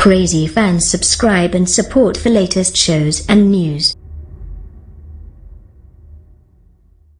Crazy fans, subscribe and support for latest shows and news.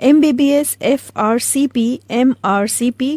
MBBS FRCP MRCP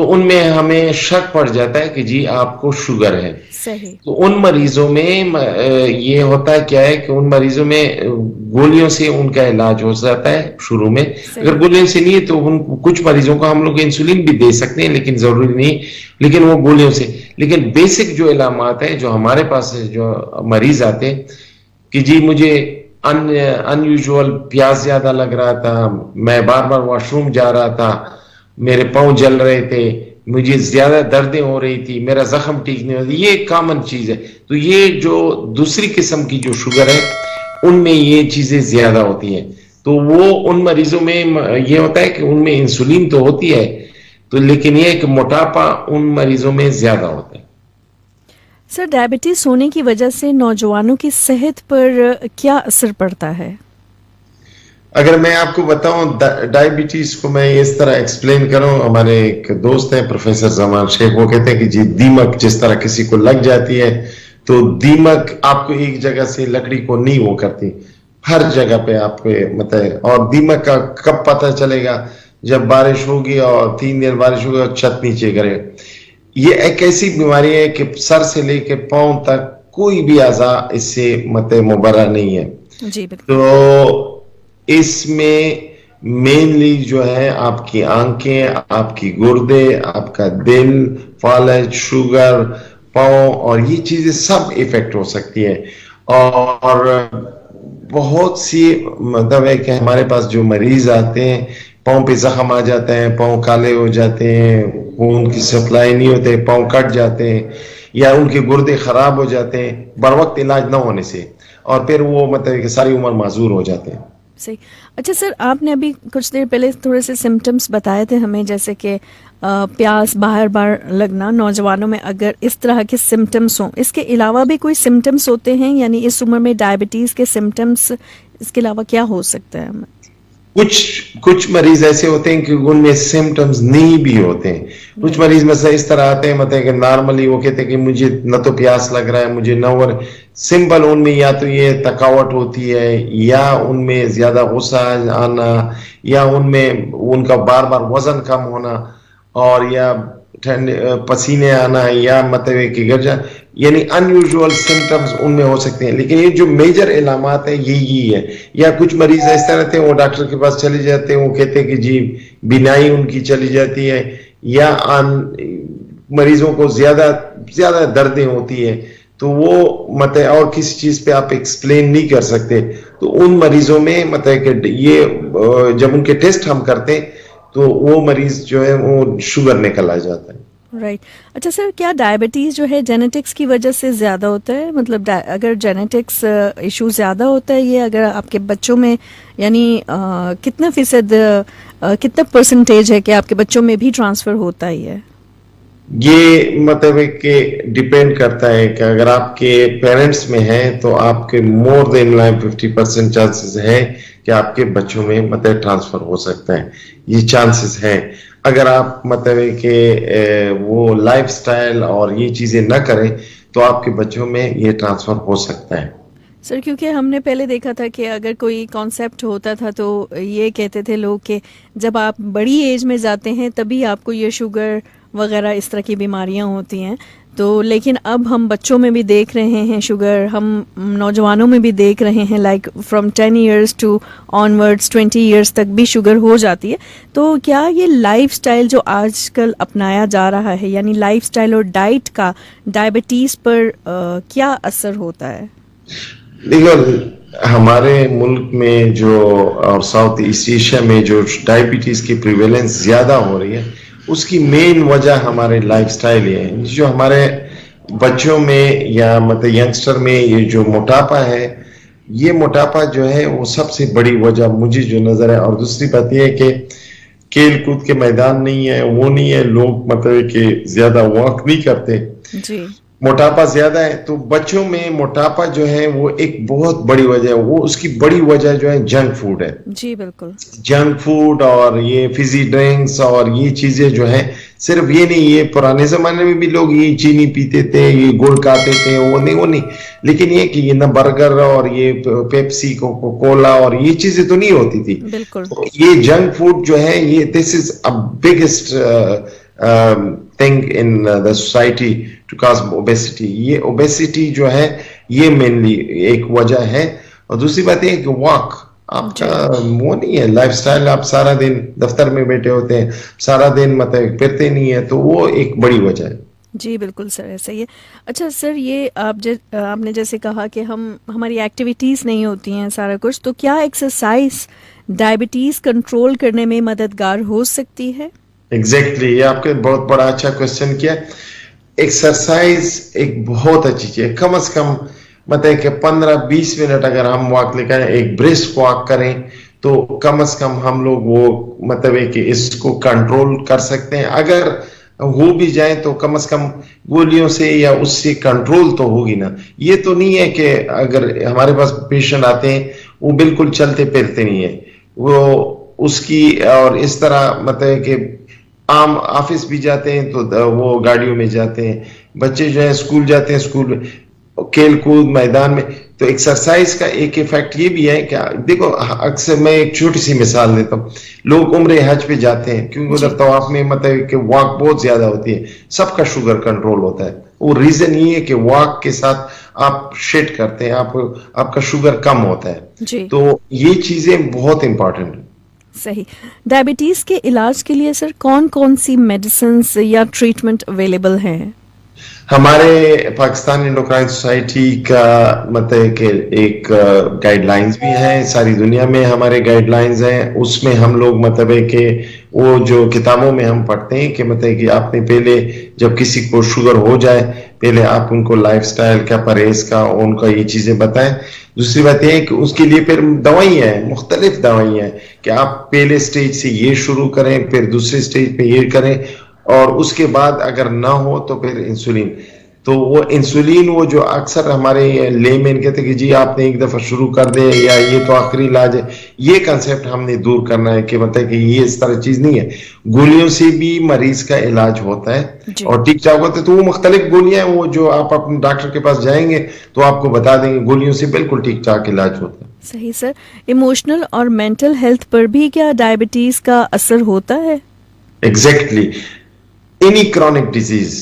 تو ان میں ہمیں شک پڑ جاتا ہے کہ جی آپ کو شوگر ہے. صحیح. تو ان مریضوں میں یہ ہوتا ہے کیا ہے کہ ان مریضوں میں گولیوں سے ان کا علاج ہو جاتا ہے شروع میں. اگر گولیوں سے نہیں ہے تو کچھ مریضوں کو ہم لوگ انسولین بھی دے سکتے ہیں لیکن ضروری نہیں, لیکن وہ گولیوں سے. لیکن بیسک جو علامات ہیں جو ہمارے پاس جو مریض آتے ہیں کہ جی مجھے ان یوزول پیاس زیادہ لگ رہا تھا, میں بار بار واش روم جا رہا تھا, میرے پاؤں جل رہے تھے, مجھے زیادہ دردیں ہو رہی تھی, میرا زخم ٹھیک نہیں ہوتا, یہ ایک کامن چیز ہے. تو یہ جو دوسری قسم کی جو شوگر ہے ان میں یہ چیزیں زیادہ ہوتی ہیں. تو وہ ان مریضوں میں یہ ہوتا ہے کہ ان میں انسولین تو ہوتی ہے تو, لیکن یہ کہ موٹاپا ان مریضوں میں زیادہ ہوتا ہے. سر ڈائبٹیز ہونے کی وجہ سے نوجوانوں کی صحت پر کیا اثر پڑتا ہے؟ اگر میں آپ کو بتاؤں ڈائبٹیز کو میں اس طرح ایکسپلین کروں, ہمارے ایک دوست ہیں پروفیسر زمان شیخ, وہ کہتے ہیں کہ جی دیمک جس طرح کسی کو لگ جاتی ہے تو دیمک آپ کو ایک جگہ سے لکڑی کو نہیں وہ کرتی, ہر جگہ پہ آپ کو مطلب. اور دیمک کا کب پتہ چلے گا؟ جب بارش ہوگی اور 3 دن بارش ہوگی اور چھت نیچے کرے. یہ ایک ایسی بیماری ہے کہ سر سے لے کے پاؤں تک کوئی بھی اعضاء اس سے مطلب مبرہ نہیں ہے. جی بالکل. تو اس میں مینلی جو ہے آپ کی آنکھیں, آپ کی گردے, آپ کا دل, فالج, شوگر, پاؤں اور یہ چیزیں سب افیکٹ ہو سکتی ہیں. اور بہت سی مطلب ہے کہ ہمارے پاس جو مریض آتے ہیں پاؤں پہ زخم آ جاتے ہیں, پاؤں کالے ہو جاتے ہیں, خون کی سپلائی نہیں ہوتے, پاؤں کٹ جاتے ہیں یا ان کے گردے خراب ہو جاتے ہیں بر وقت علاج نہ ہونے سے, اور پھر وہ مطلب کہ ساری عمر معذور ہو جاتے ہیں. صحیح. اچھا سر, آپ نے ابھی کچھ دیر پہلے تھوڑے سے سمٹمز بتائے تھے ہمیں, جیسے کہ پیاس بار بار لگنا. نوجوانوں میں اگر اس طرح کے سمٹمز ہوں, اس کے علاوہ بھی کوئی سمٹمز ہوتے ہیں؟ یعنی اس عمر میں ڈائبٹیز کے سمٹمز اس کے علاوہ کیا ہو سکتا ہے؟ کچھ مریض ایسے ہوتے ہیں کہ ان میں سمٹمز نہیں بھی ہوتے ہیں. کچھ مریض مثلا اس طرح آتے ہیں مطلب کہ نارملی وہ کہتے ہیں کہ مجھے نہ تو پیاس لگ رہا ہے, مجھے نہ ہو سمپل. ان میں یا تو یہ تھکاوٹ ہوتی ہے, یا ان میں زیادہ غصہ آنا, یا ان میں ان کا بار بار وزن کم ہونا, اور یا پسینے آنا, یا مطلب کہ گر جانا, یعنی ان یوزول سمٹمز ان میں ہو سکتے ہیں. لیکن یہ جو میجر علامات ہیں یہی ہے. یا کچھ مریض اس طرح رہتے ہیں وہ ڈاکٹر کے پاس چلے جاتے ہیں, وہ کہتے ہیں کہ جی بینائی ان کی چلی جاتی ہے, یا مریضوں کو زیادہ دردیں ہوتی ہیں تو وہ مطلب اور کسی چیز پہ آپ ایکسپلین نہیں کر سکتے. تو ان مریضوں میں مطلب کہ یہ جب ان کے ٹیسٹ ہم کرتے ہیں تو وہ مریض جو ہے وہ شوگر نکل آ جاتا ہے. رائٹ. اچھا سر, کیا ڈائبٹیز جو ہے جینیٹکس کی وجہ سے زیادہ ہوتا ہے؟ مطلب اگر جینیٹکس ایشو زیادہ ہوتا ہے, یہ اگر آپ کے بچوں میں, یعنی کتنا فیصد, کتنا پرسنٹیج ہے کہ آپ کے بچوں میں بھی ٹرانسفر ہوتا ہی ہے؟ یہ مطلب ہے کہ ڈیپینڈ کرتا ہے کہ اگر آپ کے پیرنٹس میں ہیں تو آپ کے مور دین 50% چانسز ہے کہ آپ کے بچوں میں مطلب ٹرانسفر ہو سکتا ہے. یہ چانسز ہیں. اگر آپ مطلب ہے کہ وہ لائف سٹائل اور یہ چیزیں نہ کریں تو آپ کے بچوں میں یہ ٹرانسفر ہو سکتا ہے. سر کیونکہ ہم نے پہلے دیکھا تھا کہ اگر کوئی کانسیپٹ ہوتا تھا تو یہ کہتے تھے لوگ کہ جب آپ بڑی ایج میں جاتے ہیں تبھی آپ کو یہ شوگر وغیرہ اس طرح کی بیماریاں ہوتی ہیں. تو لیکن اب ہم بچوں میں بھی دیکھ رہے ہیں شوگر, ہم نوجوانوں میں بھی دیکھ رہے ہیں, like from 10 years to onwards 20 years تک بھی شوگر ہو جاتی ہے. تو کیا یہ لائف سٹائل جو آج کل اپنایا جا رہا ہے, یعنی لائف سٹائل اور ڈائٹ کا ڈائبٹیز پر کیا اثر ہوتا ہے؟ دیکھو ہمارے ملک میں جو اور ساؤتھ ایسٹ ایشیا میں جو ڈائبٹیز کی پریویلنس زیادہ ہو رہی ہے اس کی مین وجہ ہمارے لائف سٹائل ہے. جو ہمارے بچوں میں یا مطلب ینگسٹر میں یہ جو موٹاپا ہے, یہ موٹاپا جو ہے وہ سب سے بڑی وجہ مجھے جو نظر ہے. اور دوسری بات یہ ہے کہ کھیل کود کے میدان نہیں ہے, وہ نہیں ہے, لوگ مطلب کہ زیادہ واک نہیں کرتے, جی موٹاپا زیادہ ہے. تو بچوں میں موٹاپا جو ہے وہ ایک بہت بڑی وجہ ہے. وہ اس کی بڑی وجہ جو ہے جنک فوڈ ہے. جی بالکل. جنک فوڈ اور یہ فزی ڈرنکس اور یہ چیزیں جو ہیں, صرف یہ نہیں, یہ پرانے زمانے میں بھی لوگ یہ چینی پیتے تھے, یہ گڑ کھاتے تھے, وہ نہیں, لیکن یہ کہ یہ نہ برگر اور یہ پیپسی کوکا کولا اور یہ چیزیں تو نہیں ہوتی تھی. بالکل. یہ جنک فوڈ جو ہے یہ this is biggest thing in the society to cause obesity. یہ obesity جو ہے یہ مینلی ایک وجہ ہے. اور دوسری بات یہ کہ واک آپ کا وہ نہیں ہے لائف سٹائل, آپ سارا دن دفتر میں بیٹھے ہوتے ہیں, سارا دن مطلب پھرتے نہیں ہیں, تو وہ ایک بڑی وجہ ہے. جی بالکل سر, ایسا ہی ہے. اچھا سر, یہ آپ نے جیسے کہا کہ ہماری ایکٹیویٹیز نہیں ہوتی ہیں سارا کچھ, تو کیا ایکسرسائز ڈائبٹیز کنٹرول کرنے میں مددگار ہو سکتی ہے؟ ایگزیکٹلی, یہ آپ کے بہت بڑا اچھا کوشچن کیا. ایکسرسائز ایک بہت اچھی چیز ہے. کم از کم مطلب کہ 15-20 منٹ اگر ہم واک لے کر ایک برسک واک کریں تو کم از کم ہم لوگ وہ مطلب ہے کہ اس کو کنٹرول کر سکتے ہیں. اگر ہو بھی جائیں تو کم از کم گولیوں سے یا اس سے کنٹرول تو ہوگی نا. یہ تو نہیں ہے کہ اگر ہمارے پاس پیشنٹ آتے ہیں وہ بالکل چلتے پھرتے نہیں ہیں, وہ اس کی اور اس طرح مطلب کہ عام آفس بھی جاتے ہیں تو وہ گاڑیوں میں جاتے ہیں, بچے جو ہیں اسکول جاتے ہیں, اسکول میں کھیل کود میدان میں. تو ایکسرسائز کا ایک ایفیکٹ یہ بھی ہے کہ دیکھو اکثر میں ایک چھوٹی سی مثال دیتا ہوں, لوگ عمرہ حج پہ جاتے ہیں کیونکہ ادھر طواف میں مطلب کہ واک بہت زیادہ ہوتی ہے, سب کا شوگر کنٹرول ہوتا ہے. وہ ریزن یہ ہے کہ واک کے ساتھ آپ شیٹ کرتے ہیں, آپ کا شوگر کم ہوتا ہے. تو یہ چیزیں بہت امپورٹنٹ ہیں. صحیح. ڈائبٹیز کے علاج کے لیے سر کون کون سی میڈیسنس یا ٹریٹمنٹ اویلیبل ہیں؟ ہمارے پاکستان انڈوکرائن سوسائٹی کا مطلب کہ ایک گائیڈ لائنز بھی ہیں, ساری دنیا میں ہمارے گائیڈ لائنز ہیں. اس میں ہم لوگ مطلب ہے کہ وہ جو کتابوں میں ہم پڑھتے ہیں کہ مطلب کہ آپ نے پہلے جب کسی کو شوگر ہو جائے پہلے آپ ان کو لائف سٹائل کا پرہیز کا ان کا یہ چیزیں بتائیں. دوسری بات یہ ہے کہ اس کے لیے پھر دوائیاں ہیں, مختلف دوائیاں ہیں کہ آپ پہلے سٹیج سے یہ شروع کریں, پھر دوسرے سٹیج پہ یہ کریں, اور اس کے بعد اگر نہ ہو تو پھر انسولین. تو وہ انسولین وہ جو اکثر ہمارے لے مین کہتے ہیں کہ جی آپ نے ایک دفعہ شروع کر دے یا یہ تو آخری علاج ہے, یہ کنسیپٹ ہم نے دور کرنا ہے کہ مطلب کہ یہ اس طرح چیز نہیں ہے. گولیوں سے بھی مریض کا علاج ہوتا ہے اور ٹھیک ٹھاک ہوتا ہے. تو وہ مختلف گولیاں ہیں, وہ جو آپ اپنے ڈاکٹر کے پاس جائیں گے تو آپ کو بتا دیں گے, گولیوں سے بالکل ٹھیک ٹھاک علاج ہوتا ہے. صحیح سر. ایموشنل اور مینٹل ہیلتھ پر بھی کیا ڈائبٹیز کا اثر ہوتا ہے؟ ایگزیکٹلی. اینی کرونک ڈیزیز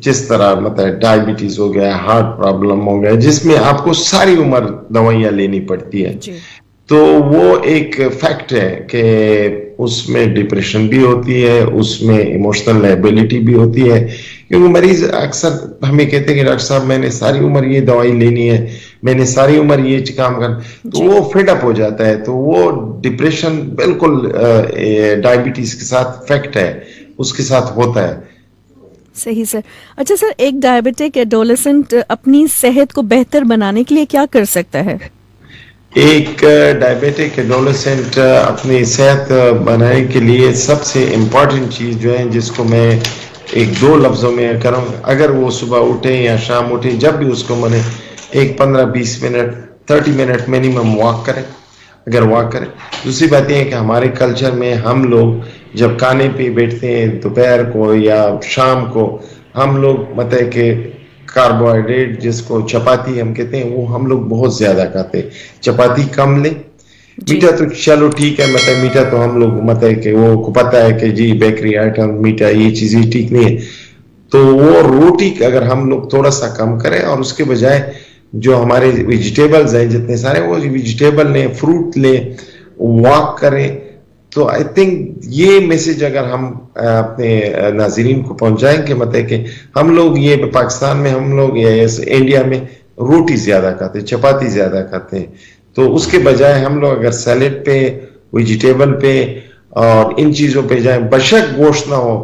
جس طرح مطلب ڈائبٹیز ہو گیا, ہارٹ پرابلم ہو گیا, جس میں آپ کو ساری عمر دوائیاں لینی پڑتی ہے, تو وہ ایک فیکٹ ہے کہ اس میں ڈپریشن بھی ہوتی ہے, اس میں ایموشنل لائبلٹی بھی ہوتی ہے. کیونکہ مریض اکثر ہمیں کہتے ہیں کہ ڈاکٹر صاحب میں نے ساری عمر یہ دوائی لینی ہے, میں نے ساری عمر یہ کام کرنا, تو وہ فیڈ اپ ہو جاتا ہے. تو وہ ڈپریشن بالکل ڈائبٹیز کے ساتھ فیکٹ ہے, اس کے ساتھ ہوتا ہے. صحیح سر. اچھا سر, ایک ڈائبٹک ایڈولسنٹ اپنی صحت کو بہتر بنانے کے لیے کیا کر سکتا ہے؟ ایک ڈائبٹک ایڈولسنٹ اپنی صحت بنانے کے لیے سب سے امپورٹنٹ چیز جو ہے, جس کو میں ایک 2 لفظوں میں کروں, اگر وہ صبح اٹھے یا شام اٹھے, جب بھی اس کو میں نے ایک 15-20 منٹ 30 منٹ منیمم واک کریں, اگر واک کریں. دوسری بات یہ ہے کہ ہمارے کلچر میں ہم لوگ جب کھانے پہ بیٹھتے ہیں دوپہر کو یا شام کو, ہم لوگ مطلب کہ کاربوہائیڈریٹ جس کو چپاتی ہم کہتے ہیں وہ ہم لوگ بہت زیادہ کھاتے ہیں. چپاتی کم لیں. میٹھا تو چلو ٹھیک ہے, مطلب میٹھا تو ہم لوگ مطلب کہ وہ کو پتہ ہے کہ جی بیکری آئٹم میٹھا یہ چیزیں ٹھیک نہیں ہے, تو وہ روٹی اگر ہم لوگ تھوڑا سا کم کریں اور اس کے بجائے جو ہمارے ویجیٹیبلز ہیں جتنے سارے وہ ویجیٹیبل لیں, فروٹ لیں, واک کریں. تو آئی تھنک یہ میسج اگر ہم اپنے ناظرین کو پہنچائیں کہ مطلب کہ ہم لوگ یہ پاکستان میں ہم لوگ یا انڈیا میں روٹی زیادہ کھاتے ہیں, چپاتی زیادہ کھاتے ہیں, تو اس کے بجائے ہم لوگ اگر سیلیڈ پہ, ویجیٹیبل پہ اور ان چیزوں پہ جائیں, بشک گوشت نہ ہو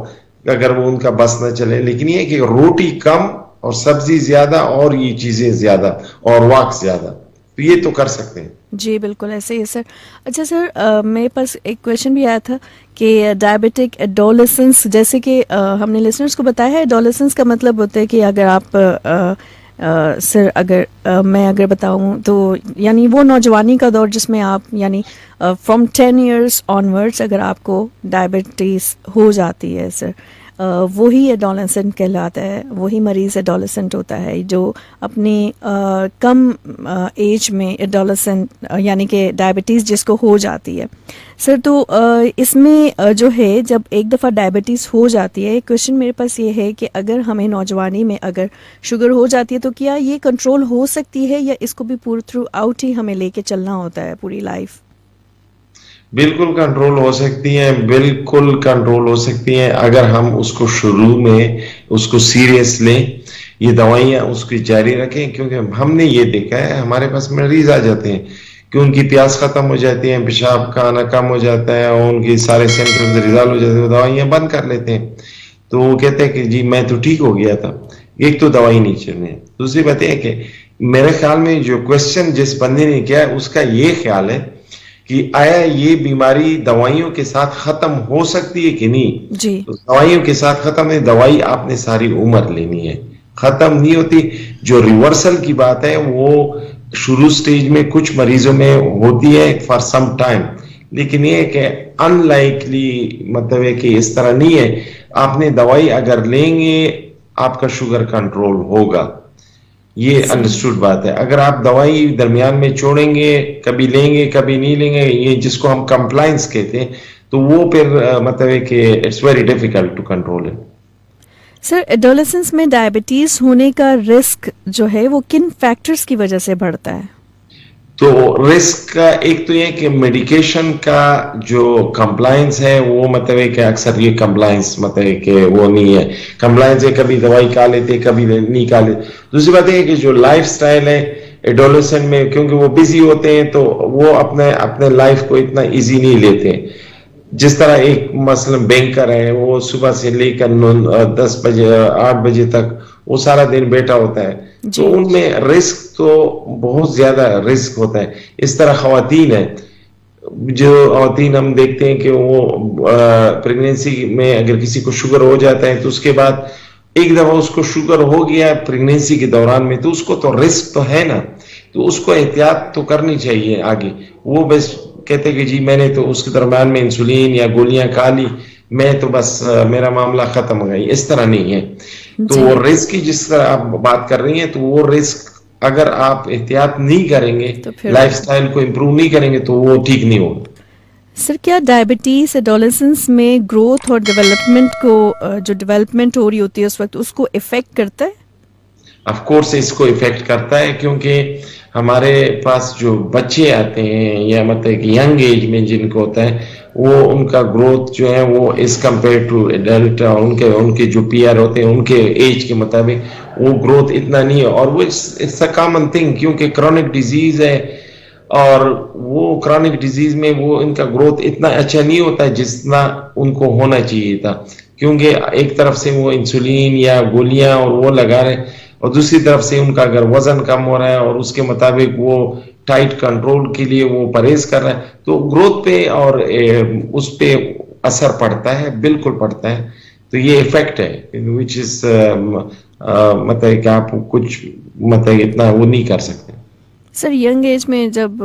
اگر وہ ان کا بس نہ چلے, لیکن یہ کہ روٹی کم اور سبزی زیادہ اور یہ چیزیں زیادہ اور واک زیادہ, تو یہ تو کر سکتے ہیں. جی بالکل ایسے ہی سر. اچھا سر, میرے پاس ایک کویشچن بھی آیا تھا کہ ڈائبٹک ایڈولسنس, جیسے کہ ہم نے لسنرس کو بتایا ہے ایڈولسنس کا مطلب ہوتا ہے کہ اگر آپ سر میں اگر بتاؤں تو یعنی وہ نوجوانی کا دور جس میں آپ یعنی فرام 10 years onwards اگر آپ کو ڈائبٹیز ہو جاتی ہے سر, وہی ایڈولسنٹ کہلاتا ہے, وہی مریض ایڈولسنٹ ہوتا ہے جو اپنی کم ایج میں ایڈولسنٹ یعنی کہ ڈائبٹیز جس کو ہو جاتی ہے. سر تو اس میں جو ہے جب ایک دفعہ ڈائبٹیز ہو جاتی ہے, ایک کوشچن میرے پاس یہ ہے کہ اگر ہمیں نوجوانی میں اگر شوگر ہو جاتی ہے تو کیا یہ کنٹرول ہو سکتی ہے یا اس کو بھی پورے تھرو آؤٹ ہی ہمیں لے کے چلنا ہوتا ہے پوری لائف؟ بالکل کنٹرول ہو سکتی ہیں, بالکل کنٹرول ہو سکتی ہیں اگر ہم اس کو شروع میں اس کو سیریس لیں, یہ دوائیاں اس کی جاری رکھیں. کیونکہ ہم نے یہ دیکھا ہے ہمارے پاس مریض آ جاتے ہیں کہ ان کی پیاس ختم ہو جاتی ہے, پیشاب کا آنا کم ہو جاتا ہے اور ان کی سارے سمپٹمز ریزالو ہو جاتے ہیں, وہ دوائیاں بند کر لیتے ہیں. تو وہ کہتے ہیں کہ جی میں تو ٹھیک ہو گیا تھا. ایک تو دوائی نہیں چلنی ہے, دوسری بات یہ کہ میرے خیال میں جو کوشچن جس بندے نے کیا ہے اس کا یہ خیال ہے کہ آیا یہ بیماری دوائیوں کے ساتھ ختم ہو سکتی ہے کہ نہیں. جی دوائیوں کے ساتھ ختم ہے, دوائی آپ نے ساری عمر لینی ہے, ختم نہیں ہوتی. جو ریورسل کی بات ہے وہ شروع سٹیج میں کچھ مریضوں میں ہوتی ہے فار سم ٹائم, لیکن یہ کہ ان لائکلی مطلب ہے کہ اس طرح نہیں ہے. آپ نے دوائی اگر لیں گے آپ کا شوگر کنٹرول ہوگا, یہ انڈرسٹوڈ بات ہے. اگر آپ دوائی درمیان میں چھوڑیں گے, کبھی لیں گے کبھی نہیں لیں گے, یہ جس کو ہم کمپلائنس کہتے ہیں, تو وہ پھر مطلب ہے کہ it's very difficult to control it. Sir adolescence میں ڈائبٹیز ہونے کا رسک جو ہے وہ کن فیکٹرز کی وجہ سے بڑھتا ہے؟ تو رسک کا ایک تو یہ کہ میڈیکیشن کا جو کمپلائنس ہے وہ مطلب ہے کہ اکثر یہ کمپلائنس مطلب ہے کہ وہ نہیں ہے. کمپلائنس ہے کبھی دوائی کھا لیتے کبھی نہیں کھا لیتے. دوسری بات یہ کہ جو لائف سٹائل ہے ایڈولسنٹ میں, کیونکہ وہ بزی ہوتے ہیں تو وہ اپنے لائف کو اتنا ایزی نہیں لیتے. جس طرح ایک مثلا بینکر ہے, وہ صبح سے لے کر 10 بجے 8 بجے تک وہ سارا دن بیٹھا ہوتا ہے, تو ان میں رسک تو بہت زیادہ رسک ہوتا ہے. اس طرح خواتین ہیں, جو خواتین ہم دیکھتے ہیں کہ وہ پریگنینسی میں اگر کسی کو شوگر ہو جاتا ہے تو اس کے بعد ایک دفعہ اس کو شوگر ہو گیا پریگنینسی کے دوران میں, تو اس کو تو رسک تو ہے نا, تو اس کو احتیاط تو کرنی چاہیے آگے. وہ بس کہتے کہ جی میں نے تو اس کے درمیان میں انسولین یا گولیاں کھا لی, میں تو بس میرا معاملہ ختم ہو گیا. اس طرح نہیں ہے. تو وہ رسک کی جس طرح آپ بات کر رہی ہیں, تو وہ رسک اگر آپ احتیاط نہیں کریں گے, لائف سٹائل کو امپروو نہیں کریں گے, تو وہ ٹھیک نہیں ہوگا. سر کیا ڈائبٹیز ایڈولسنس میں گروتھ اور ڈیولپمنٹ کو جو ڈیولپمنٹ ہو رہی ہوتی ہے اس وقت اس کو افیکٹ کرتا ہے؟ آف کورس اس کو افیکٹ کرتا ہے, کیونکہ ہمارے پاس جو بچے آتے ہیں یا مطلب کہ ینگ ایج میں جن کو ہوتا ہے, وہ ان کا گروتھ جو ہے وہ از کمپیئر ٹو ایڈلٹ, ان کے جو پی آر ہوتے ہیں ان کے ایج کے مطابق وہ گروتھ اتنا نہیں ہے. اور وہ اٹس اے کامن تھنگ, کیونکہ کرونک ڈیزیز ہے, اور وہ کرونک ڈیزیز میں وہ ان کا گروتھ اتنا اچھا نہیں ہوتا ہے جتنا ان کو ہونا چاہیے تھا, کیونکہ ایک طرف سے وہ انسولین یا گولیاں اور وہ لگا رہے, اور دوسری طرف سے ان کا اگر وزن کم ہو رہا ہے اور اس کے مطابق وہ ٹائٹ کنٹرول کے لیے وہ پرہیز کر رہا ہے, تو گروتھ پہ اور اس پہ اثر پڑتا ہے, بالکل پڑتا ہے. تو یہ افیکٹ ہے وچ از مطلب کہ آپ کچھ مطلب اتنا وہ نہیں کر سکتے. سر ینگ ایج میں جب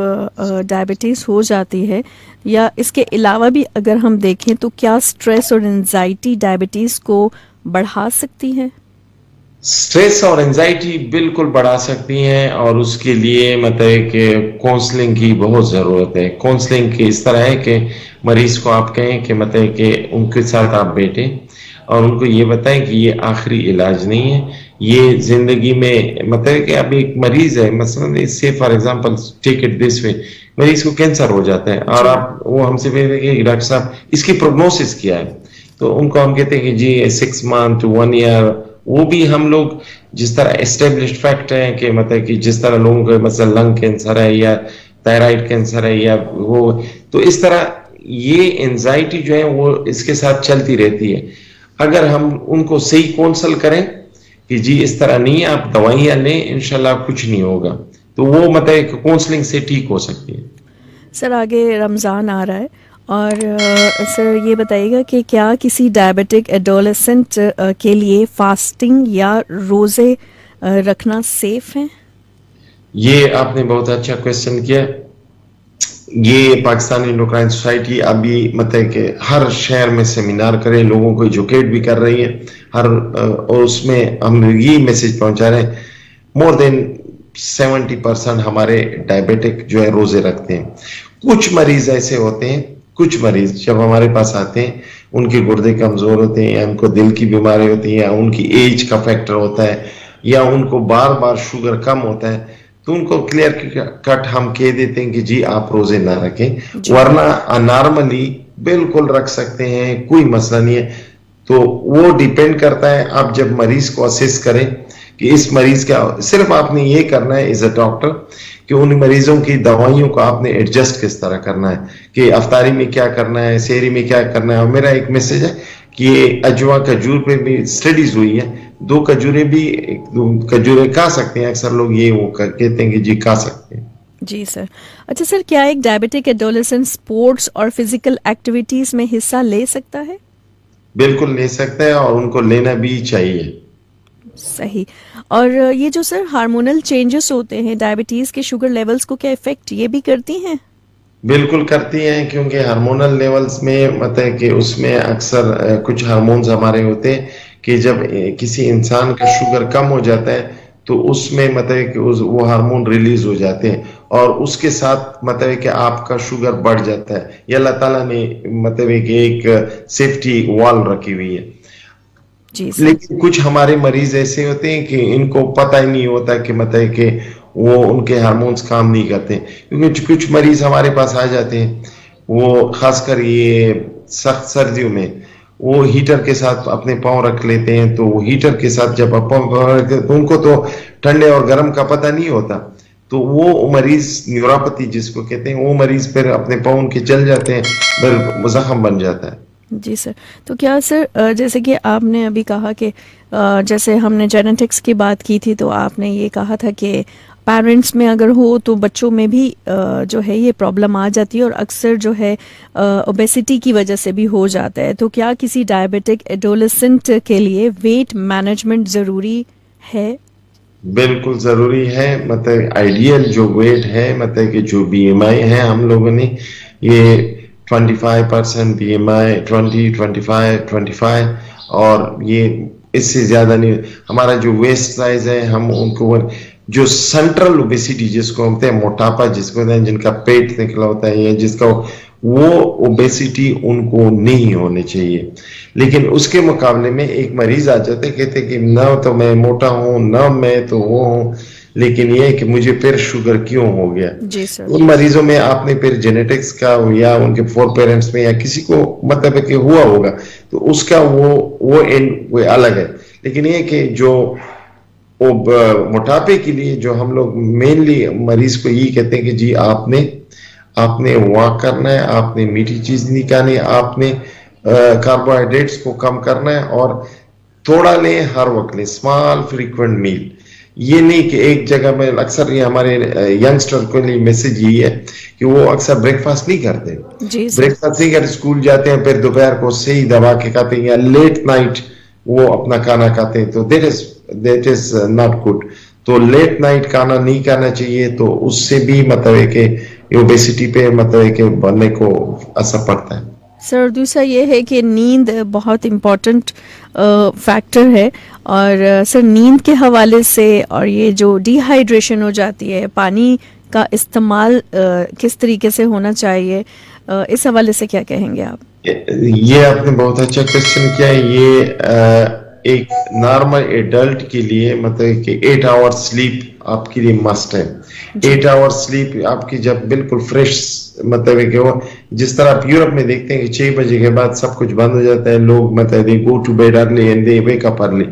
ڈائبٹیز ہو جاتی ہے یا اس کے علاوہ بھی اگر ہم دیکھیں تو کیا سٹریس اور انزائٹی ڈائبٹیز کو بڑھا سکتی ہے؟ سٹریس اور انزائٹی بالکل بڑھا سکتی ہیں, اور اس کے لیے مطلب کہ کونسلنگ کی بہت ضرورت ہے. کونسلنگ کی اس طرح ہے کہ مریض کو آپ کہیں کہ مطلب کہ ان کے ساتھ آپ بیٹھیں اور ان کو یہ بتائیں کہ یہ آخری علاج نہیں ہے, یہ زندگی میں مطلب کہ اب ایک مریض ہے مثلا سے for example take it this way, مریض کو کینسر ہو جاتا ہے اور آپ وہ ہم سے کہتے ہیں کہ ڈاکٹر صاحب اس کی پروگنوسس کیا ہے, تو ان کو ہم کہتے ہیں کہ جی 6 months to 1 year. وہ بھی ہم لوگ جس طرح اسٹیبلشڈ فیکٹ ہیں کہ مطلب کہ جس طرح لوگوں کو مثلا لنگ کینسر ہے یا تھائرائڈ کینسر ہے یا وہ, تو اس طرح یہ انزائٹی جو ہے وہ اس کے ساتھ چلتی رہتی ہے. اگر ہم ان کو صحیح کونسل کریں کہ جی اس طرح نہیں ہے, آپ دوائیاں لیں, انشاءاللہ کچھ نہیں ہوگا, تو وہ مطلب کونسلنگ سے ٹھیک ہو سکتی ہے. سر آگے رمضان آ رہا ہے, اور سر یہ بتائیے گا کہ کیا کسی ڈائبٹک ایڈولسنٹ کے لیے فاسٹنگ یا روزے رکھنا سیف ہے؟ یہ آپ نے بہت اچھا کویسچن کیا. یہ پاکستانی انڈوکرائن سوسائٹی ابھی مطلب کہ ہر شہر میں سیمینار کرے، لوگوں کو ایجوکیٹ بھی کر رہی ہے اور اس میں ہم یہ میسج پہنچا رہے ہیں مور دین 70% ہمارے ڈائبیٹک جو ہے روزے رکھتے ہیں. کچھ مریض ایسے ہوتے ہیں، کچھ مریض جب ہمارے پاس آتے ہیں ان کے گردے کمزور ہوتے ہیں، یا ان کو دل کی بیماری ہوتی ہے، یا ان کی ایج کا فیکٹر ہوتا ہے، یا ان کو بار بار شوگر کم ہوتا ہے، تو ان کو کلیئر کٹ ہم کہہ دیتے ہیں کہ جی آپ روزے نہ رکھیں، ورنہ نارملی بالکل رکھ سکتے ہیں، کوئی مسئلہ نہیں ہے. تو وہ ڈیپینڈ کرتا ہے، آپ جب مریض کو اسیس کریں کہ اس مریض کا، صرف آپ نے یہ کرنا ہے ایز اے ڈاکٹر کہ ان مریضوں کی دوائیوں کو آپ نے ایڈجسٹ کس طرح کرنا ہے، کہ افطاری میں کیا کرنا ہے، سحری میں کیا کرنا ہے. اور میرا ایک میسج ہے کہ یہ اجوا کھجور پہ بھی اسٹڈیز ہوئی ہے، 2 کھجوریں کھا سکتے ہیں، اکثر لوگ یہ وہ کہتے ہیں کہ جی کھا سکتے ہیں. جی سر. اچھا سر، کیا ایک ڈائبیٹک ایڈولسنٹ اسپورٹس اور فزیکل ایکٹیویٹیز میں حصہ لے سکتا ہے؟ بالکل لے سکتا ہے، اور ان کو لینا بھی چاہیے. صحیح. اور یہ جو سر ہارمونل چینجز ہوتے ہیں ڈائبٹیز کے شوگر لیولز کو کیا افیکٹ یہ بھی کرتی ہیں؟ بالکل کرتی ہیں، کیونکہ ہارمونل لیولز میں مطلب کہ اس میں اکثر کچھ ہارمونز ہمارے ہوتے ہیں کہ جب کسی انسان کا شوگر کم ہو جاتا ہے تو اس میں مطلب کہ وہ ہارمون ریلیز ہو جاتے ہیں، اور اس کے ساتھ مطلب کہ آپ کا شوگر بڑھ جاتا ہے. یہ اللہ تعالیٰ نے مطلب کہ ایک سیفٹی وال رکھی ہوئی ہے. لیکن کچھ ہمارے مریض ایسے ہوتے ہیں کہ ان کو پتہ ہی نہیں ہوتا کہ مطلب کہ وہ ان کے ہارمونز کام نہیں کرتے، کیونکہ کچھ مریض ہمارے پاس آ جاتے ہیں، وہ خاص کر یہ سخت سردیوں میں وہ ہیٹر کے ساتھ اپنے پاؤں رکھ لیتے ہیں، تو وہ ہیٹر کے ساتھ جب پاؤں رکھتے ہیں تو ان کو تو ٹھنڈے اور گرم کا پتہ نہیں ہوتا، تو وہ مریض نیوروپیتھی جس کو کہتے ہیں، وہ مریض پھر اپنے پاؤں کے جل جاتے ہیں، پھر زخم بن جاتا ہے. جی سر. تو کیا سر جیسے کہ آپ نے ابھی کہا کہ جیسے ہم نے جینیٹکس کی بات کی تھی تو آپ نے یہ کہا تھا کہ پیرنٹس میں اگر ہو تو بچوں میں بھی جو ہے یہ پرابلم آ جاتی ہے، اور اکثر جو ہے اوبیسٹی کی وجہ سے بھی ہو جاتا ہے. تو کیا کسی ڈائبیٹک ایڈولسنٹ کے لیے ویٹ مینجمنٹ ضروری ہے؟ بالکل ضروری ہے. مطلب آئیڈیل جو ویٹ ہے، مطلب کہ جو بی ایم آئی ہے ہم لوگوں نے یہ 25% بی ایم آئی، 25 اور یہ اس سے زیادہ نہیں. ہمارا جو ویسٹ سائز ہے ہم ان کو جو سینٹرل اوبیسٹی جس کو ہوتے ہیں، موٹاپا جس کو ہوتے ہیں، جن کا پیٹ نکلا ہوتا ہے یا جس کا وہ اوبیسٹی ان کو نہیں ہونے چاہیے. لیکن اس کے مقابلے میں ایک مریض آ جاتے کہتے کہ نہ تو میں موٹا ہوں نہ میں تو وہ ہوں، لیکن یہ کہ مجھے پھر شوگر کیوں ہو گیا. ان مریضوں میں آپ نے پھر جینیٹکس کا یا ان کے 4 پیرنٹس میں یا کسی کو مطلب ہے کہ ہوا ہوگا تو اس کا وہ الگ ہے. لیکن یہ کہ جو موٹاپے کے لیے جو ہم لوگ مینلی مریض کو یہ کہتے ہیں کہ جی آپ نے واک کرنا ہے، آپ نے میٹھی چیز نہیں کھانی ہے، آپ نے کاربوہائیڈریٹس کو کم کرنا ہے، اور تھوڑا لیں ہر وقت لیں، اسمال فریکوینٹ میل. یہ نہیں کہ ایک جگہ میں اکثر یہ ہمارے ینگسٹر کے لیے میسج یہی ہے کہ وہ اکثر بریک فاسٹ نہیں کرتے، بریک فاسٹ نہیں کرتے، اسکول جاتے ہیں پھر دوپہر کو صحیح دبا کے کھاتے ہیں یا لیٹ نائٹ وہ اپنا کھانا کھاتے ہیں، تو دیٹ از ناٹ گڈ. تو لیٹ نائٹ کھانا نہیں کھانا چاہیے، تو اس سے بھی مطلب ہے کہ اوبیسٹی پہ مطلب ہے کہ بڑھنے کو اثر پڑتا ہے. سر دوسرا یہ ہے کہ نیند بہت امپورٹنٹ فیکٹر ہے، اور سر نیند کے حوالے سے اور یہ جو ڈی ہائیڈریشن ہو جاتی ہے، پانی کا استعمال کس طریقے سے ہونا چاہیے، اس حوالے سے کیا کہیں گے آپ؟ یہ آپ نے بہت اچھا کوشچن کیا ہے. یہ ایک نارمل ایڈلٹ کے لیے مطلب کہ 8 آور سلیپ آپ کے لیے مسٹ ہے. 8 آور سلیپ آپ کی جب بالکل فریش مطلب ہے کہ وہ جس طرح آپ یورپ میں دیکھتے ہیں کہ 6 بجے کے بعد سب کچھ بند ہو جاتا ہے، لوگ مطلب go to bed early and they wake up early.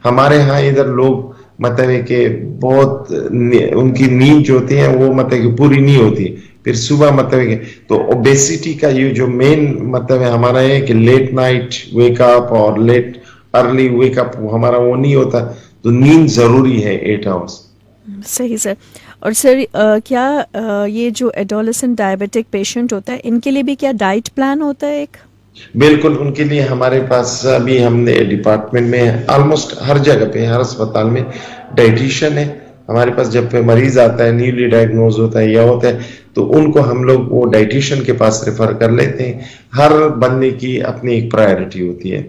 ہمارے ہاں ادھر لوگ مطلب ہے کہ بہت ان کی نیند جو ہوتی ہے وہ مطلب کہ پوری نہیں ہوتی، پھر صبح مطلب ہے کہ تو اوبیسٹی کا یہ جو مین مطلب ہے ہمارا ہے کہ لیٹ نائٹ ویک اپ اور لیٹ ارلی ویک اپ ہمارا وہ نہیں ہوتا، تو نیند ضروری ہے 8 آورس. صحیح سر. اور سر کیا یہ جو ایڈولسنٹ ڈائبیٹک پیشنٹ ہوتا ہے ان کے لیے بھی کیا ڈائٹ پلان ہوتا ہے ایک؟ بالکل، ان کے لیے ہمارے پاس ابھی ہم نے ڈپارٹمنٹ میں آلموسٹ ہر جگہ پہ ہر اسپتال میں ڈائٹیشین ہے، ہمارے پاس جب مریض آتا ہے نیولی ڈائگنوز ہوتا ہے یا ہوتا ہے تو ان کو ہم لوگ وہ ڈائٹیشین کے پاس ریفر کر لیتے ہیں. ہر بندے کی اپنی ایک پرائرٹی ہوتی ہے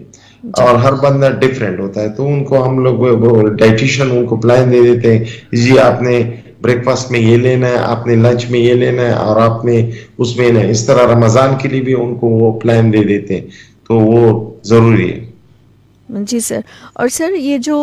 اور ہر بندہ ڈفرینٹ ہوتا ہے, تو ان کو ہم لوگ ڈائٹیشین ان کو پلان دے دیتے ہیں, جی آپ نے بریک فاسٹ میں یہ لینا ہے, آپ نے لنچ میں یہ لینا ہے, اور آپ نے اس میں اس طرح رمضان کے لیے بھی ان کو وہ پلان دے دیتے ہیں, تو وہ ضروری ہے. جی سر. اور سر یہ جو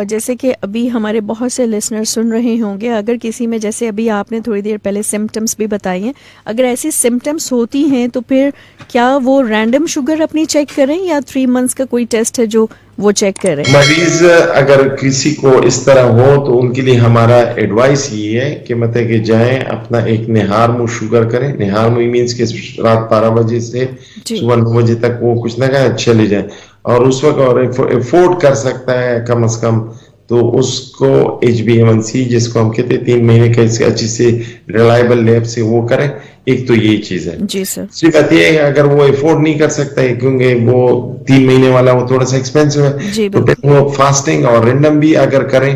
جیسے کہ ابھی ہمارے بہت سے لسنر سن رہے ہوں گے, اگر کسی میں جیسے ابھی آپ نے تھوڑی دیر پہلے سمٹمس بھی بتائی ہیں, اگر ایسی سمٹمس ہوتی ہیں تو پھر کیا وہ رینڈم شوگر اپنی چیک کریں یا 3 months کا کوئی ٹیسٹ ہے جو وہ چیک کریں؟ مریض اگر کسی کو اس طرح ہو تو ان کے لیے ہمارا ایڈوائس یہ ہے کہ مطلب کہ جائیں اپنا ایک نہار منہ شوگر کریں. نہار منہ مینس کہ رات 12 بجے سے صبح 9 بجے تک وہ کچھ نہ کہیں چلے جائیں, اور اس وقت اور افورڈ کر سکتا ہے کم از کم تو اس کو HbA1c جس کو ہم کہتے ہیں 3 مہینے کا اچھی سے ریلائبل لیب سے وہ کریں. ایک تو یہی چیز ہے. جی سر. صرف بات یہ ہے اگر وہ افورڈ نہیں کر سکتا ہے کیونکہ وہ 3 مہینے والا وہ تھوڑا سا ایکسپینسو ہے, تو پھر وہ فاسٹنگ اور رینڈم بھی اگر کریں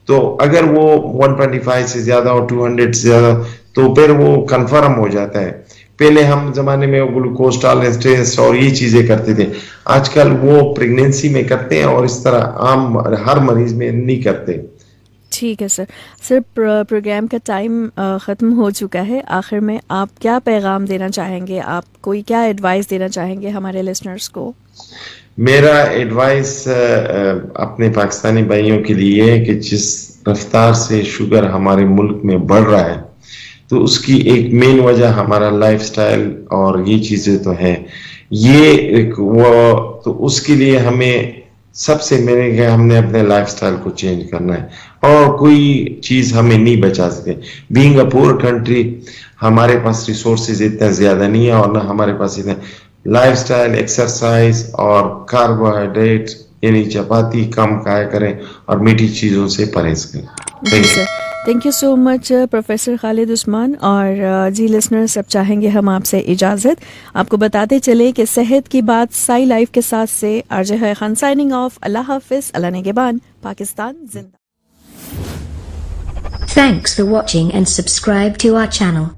تو اگر وہ 125 سے زیادہ اور 200 سے زیادہ تو پھر وہ کنفرم ہو جاتا ہے. پہلے ہم زمانے میں گلوکوز ٹالرنس اور یہ چیزیں کرتے تھے, آج کل وہ پریگنینسی میں کرتے ہیں اور اس طرح عام ہر مریض میں نہیں کرتے. ٹھیک ہے سر. سر پروگرام کا ٹائم ختم ہو چکا ہے, آخر میں آپ کیا پیغام دینا چاہیں گے, آپ کوئی کیا ایڈوائس دینا چاہیں گے ہمارے لسنرز کو؟ میرا ایڈوائس اپنے پاکستانی بھائیوں کے لیے ہے کہ جس رفتار سے شوگر ہمارے ملک میں بڑھ رہا ہے تو اس کی ایک مین وجہ ہمارا لائف سٹائل اور یہ چیزیں تو ہیں. یہ وہ تو اس کے لیے ہمیں سب سے میں نے کہا ہم نے اپنے لائف سٹائل کو چینج کرنا ہے, اور کوئی چیز ہمیں نہیں بچا سکے. بینگ اے پور کنٹری ہمارے پاس ریسورسز اتنا زیادہ نہیں ہے, اور نہ ہمارے پاس اتنا لائف سٹائل, ایکسرسائز اور کاربوہائیڈریٹ یعنی چپاتی کم کھایا کریں اور میٹھی چیزوں سے پرہیز کریں. جی sir. Thank you so much professor Khalid Usman. اور جی لسنرز اب چاہیں گے ہم آپ سے اجازت. آپ کو بتاتے چلے کہ صحت کی بات سائی لائف کے ساتھ سے RJ خان سائننگ آف. اللہ حافظ. اللہ نگہبان. پاکستان زندہ. Thanks for watching and subscribe to our channel.